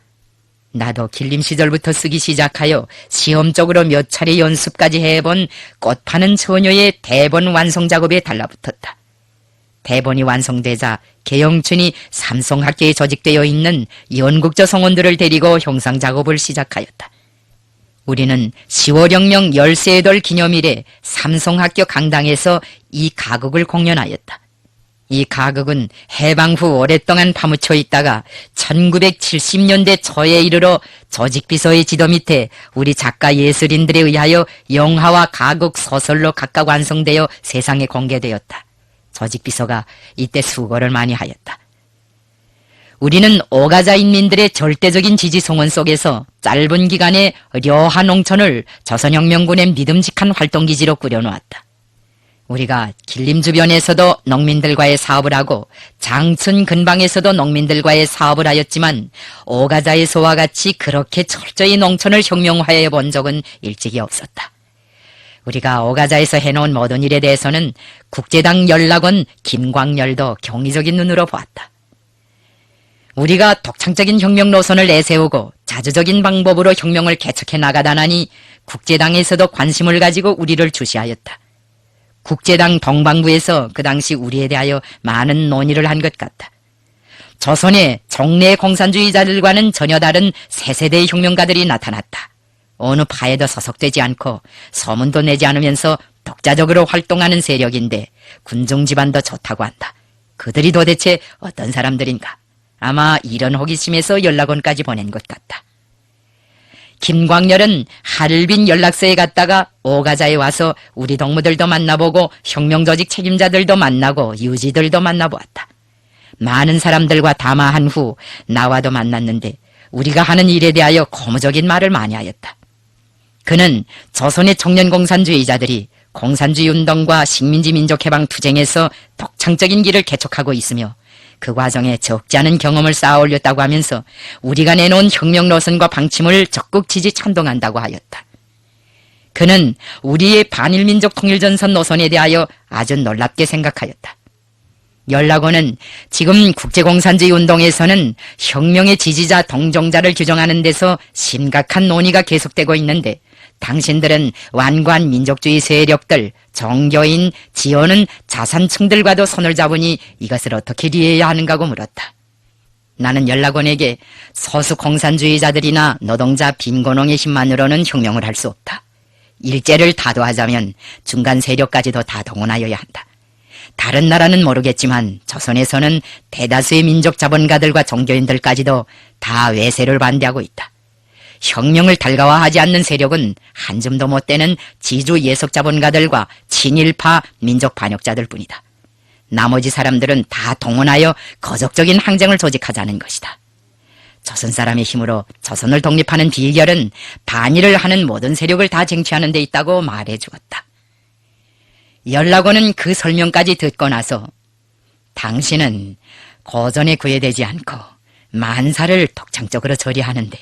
[SPEAKER 1] 나도 길림 시절부터 쓰기 시작하여 시험적으로 몇 차례 연습까지 해본 꽃 파는 처녀의 대본 완성 작업에 달라붙었다. 대본이 완성되자 계영춘이 삼성학교에 조직되어 있는 연국저 성원들을 데리고 형상 작업을 시작하였다. 우리는 10월 혁명 10세의 돌 기념일에 삼성학교 강당에서 이 가극을 공연하였다. 이 가극은 해방 후 오랫동안 파묻혀 있다가 1970년대 초에 이르러 조직비서의 지도 밑에 우리 작가 예술인들에 의하여 영화와 가극 소설로 각각 완성되어 세상에 공개되었다. 조직비서가 이때 수고를 많이 하였다. 우리는 오가자 인민들의 절대적인 지지 송원 속에서 짧은 기간에 려하 농촌을 조선혁명군의 믿음직한 활동기지로 꾸려놓았다. 우리가 길림 주변에서도 농민들과의 사업을 하고 장춘 근방에서도 농민들과의 사업을 하였지만 오가자에서와 같이 그렇게 철저히 농촌을 혁명화해 본 적은 일찍이 없었다. 우리가 오가자에서 해놓은 모든 일에 대해서는 국제당 연락원 김광열도 경이적인 눈으로 보았다. 우리가 독창적인 혁명 노선을 내세우고 자주적인 방법으로 혁명을 개척해 나가다나니 국제당에서도 관심을 가지고 우리를 주시하였다. 국제당 동방부에서 그 당시 우리에 대하여 많은 논의를 한 것 같다. 조선의 정례 공산주의자들과는 전혀 다른 새 세대의 혁명가들이 나타났다. 어느 파에도 소속되지 않고 소문도 내지 않으면서 독자적으로 활동하는 세력인데 군중 집안도 좋다고 한다. 그들이 도대체 어떤 사람들인가? 아마 이런 호기심에서 연락원까지 보낸 것 같다. 김광열은 하얼빈 연락소에 갔다가 오가자에 와서 우리 동무들도 만나보고 혁명조직 책임자들도 만나고 유지들도 만나보았다. 많은 사람들과 담화한 후 나와도 만났는데 우리가 하는 일에 대하여 고무적인 말을 많이 하였다. 그는 조선의 청년공산주의자들이 공산주의 운동과 식민지 민족해방 투쟁에서 독창적인 길을 개척하고 있으며 그 과정에 적지 않은 경험을 쌓아 올렸다고 하면서 우리가 내놓은 혁명 노선과 방침을 적극 지지 찬동한다고 하였다. 그는 우리의 반일민족 통일전선 노선에 대하여 아주 놀랍게 생각하였다. 연락원은 지금 국제공산주의 운동에서는 혁명의 지지자 동정자를 규정하는 데서 심각한 논의가 계속되고 있는데 당신들은 완고한 민족주의 세력들, 종교인, 지원은 자산층들과도 손을 잡으니 이것을 어떻게 리해야 하는가고 물었다. 나는 연락원에게 소수 공산주의자들이나 노동자 빈곤홍의 힘만으로는 혁명을 할 수 없다. 일제를 다도하자면 중간 세력까지도 다 동원하여야 한다. 다른 나라는 모르겠지만 조선에서는 대다수의 민족 자본가들과 종교인들까지도 다 외세를 반대하고 있다. 혁명을 달가워하지 않는 세력은 한 줌도 못 되는 지주 예속 자본가들과 친일파 민족 반역자들 뿐이다. 나머지 사람들은 다 동원하여 거적적인 항쟁을 조직하자는 것이다. 조선 사람의 힘으로 조선을 독립하는 비결은 반일을 하는 모든 세력을 다 쟁취하는 데 있다고 말해 주었다. 연락원은 그 설명까지 듣고 나서 당신은 고전에 구애되지 않고 만사를 독창적으로 처리하는데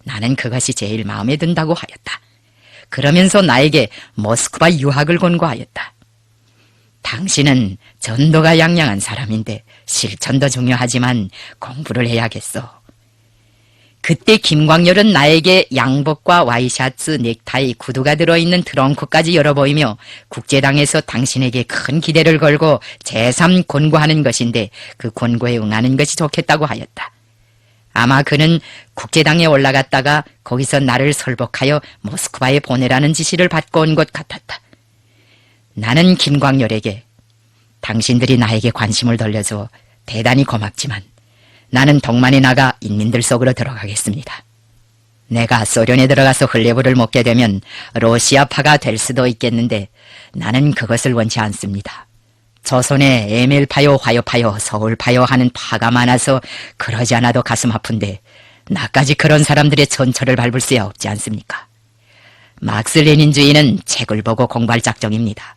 [SPEAKER 1] 나는 그것이 제일 마음에 든다고 하였다. 그러면서 나에게 모스크바 유학을 권고하였다. 당신은 전도가 양양한 사람인데 실천도 중요하지만 공부를 해야겠어. 그때 김광열은 나에게 양복과 와이셔츠, 넥타이, 구두가 들어있는 트렁크까지 열어보이며 국제당에서 당신에게 큰 기대를 걸고 제3 권고하는 것인데 그 권고에 응하는 것이 좋겠다고 하였다. 아마 그는 국제당에 올라갔다가 거기서 나를 설복하여 모스크바에 보내라는 지시를 받고 온 것 같았다. 나는 김광열에게 당신들이 나에게 관심을 돌려줘 대단히 고맙지만 나는 동만에 나가 인민들 속으로 들어가겠습니다. 내가 소련에 들어가서 흘레불을 먹게 되면 러시아파가 될 수도 있겠는데 나는 그것을 원치 않습니다. 조선에 에멜파요, 화요파요, 서울파요 하는 파가 많아서 그러지 않아도 가슴 아픈데 나까지 그런 사람들의 전철을 밟을 수야 없지 않습니까? 막스 레닌주의는 책을 보고 공부할 작정입니다.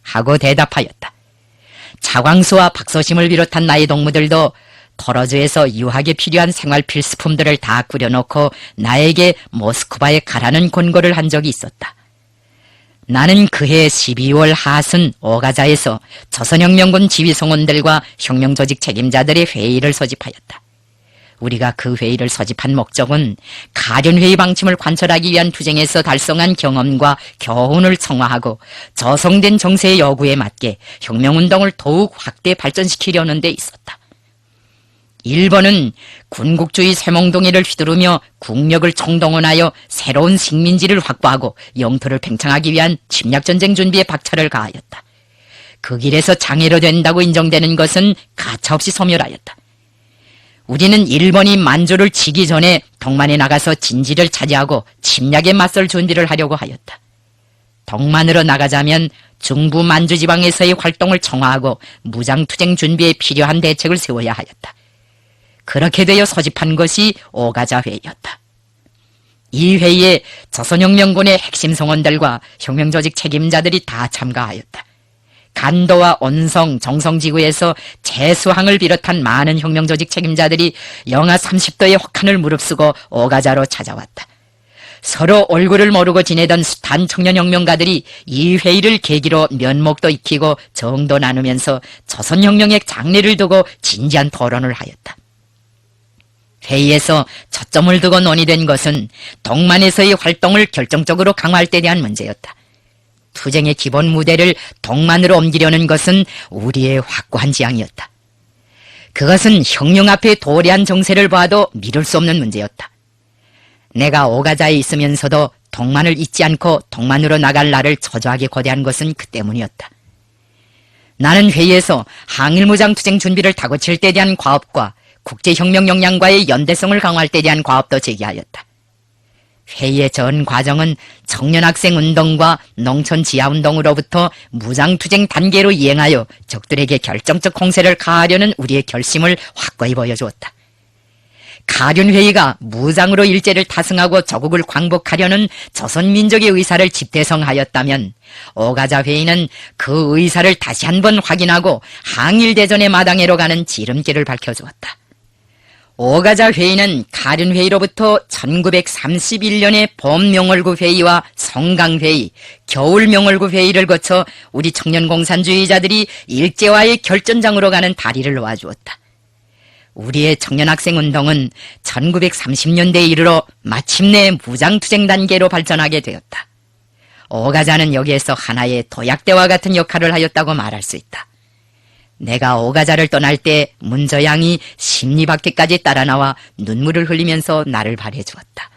[SPEAKER 1] 하고 대답하였다. 차광수와 박소심을 비롯한 나의 동무들도 토로즈에서 유학에 필요한 생활 필수품들을 다 꾸려놓고 나에게 모스크바에 가라는 권고를 한 적이 있었다. 나는 그해 12월 하순 오가자에서 조선혁명군 지휘성원들과 혁명조직 책임자들의 회의를 소집하였다. 우리가 그 회의를 소집한 목적은 가련회의 방침을 관철하기 위한 투쟁에서 달성한 경험과 교훈을 청화하고 조성된 정세의 요구에 맞게 혁명운동을 더욱 확대 발전시키려는 데 있었다. 일본은 군국주의 쇠몽둥이를 휘두르며 국력을 총동원하여 새로운 식민지를 확보하고 영토를 팽창하기 위한 침략전쟁 준비에 박차를 가하였다. 그 길에서 장애로 된다고 인정되는 것은 가차없이 소멸하였다. 우리는 일본이 만주를 치기 전에 동만에 나가서 진지를 차지하고 침략에 맞설 준비를 하려고 하였다. 동만으로 나가자면 중부 만주 지방에서의 활동을 청화하고 무장투쟁 준비에 필요한 대책을 세워야 하였다. 그렇게 되어 소집한 것이 오가자회의였다. 이 회의에 조선혁명군의 핵심 성원들과 혁명조직 책임자들이 다 참가하였다. 간도와 온성, 정성지구에서 재수항을 비롯한 많은 혁명조직 책임자들이 영하 30도의 혹한을 무릅쓰고 오가자로 찾아왔다. 서로 얼굴을 모르고 지내던 숱한 청년혁명가들이 이 회의를 계기로 면목도 익히고 정도 나누면서 조선혁명의 장래를 두고 진지한 토론을 하였다. 회의에서 초점을 두고 논의된 것은 동만에서의 활동을 결정적으로 강화할 때 대한 문제였다. 투쟁의 기본 무대를 동만으로 옮기려는 것은 우리의 확고한 지향이었다. 그것은 혁명 앞에 도래한 정세를 봐도 미룰 수 없는 문제였다. 내가 오가자에 있으면서도 동만을 잊지 않고 동만으로 나갈 날을 초조하게 고대한 것은 그 때문이었다. 나는 회의에서 항일무장 투쟁 준비를 다고칠 때 대한 과업과 국제혁명 역량과의 연대성을 강화할 때 대한 과업도 제기하였다. 회의의 전 과정은 청년학생운동과 농촌지하운동으로부터 무장투쟁 단계로 이행하여 적들에게 결정적 공세를 가하려는 우리의 결심을 확고히 보여주었다. 가륜회의가 무장으로 일제를 타승하고 조국을 광복하려는 조선민족의 의사를 집대성하였다면 오가자회의는 그 의사를 다시 한번 확인하고 항일대전의 마당에로 가는 지름길을 밝혀주었다. 오가자회의는 가륜회의로부터 1931년의 봄명월구 회의와 성강회의, 겨울명월구 회의를 거쳐 우리 청년공산주의자들이 일제와의 결전장으로 가는 다리를 놓아주었다. 우리의 청년학생운동은 1930년대에 이르러 마침내 무장투쟁 단계로 발전하게 되었다. 오가자는 여기에서 하나의 도약대와 같은 역할을 하였다고 말할 수 있다. 내가 오가자를 떠날 때 문저양이 심리밖에까지 따라 나와 눈물을 흘리면서 나를 바래주었다.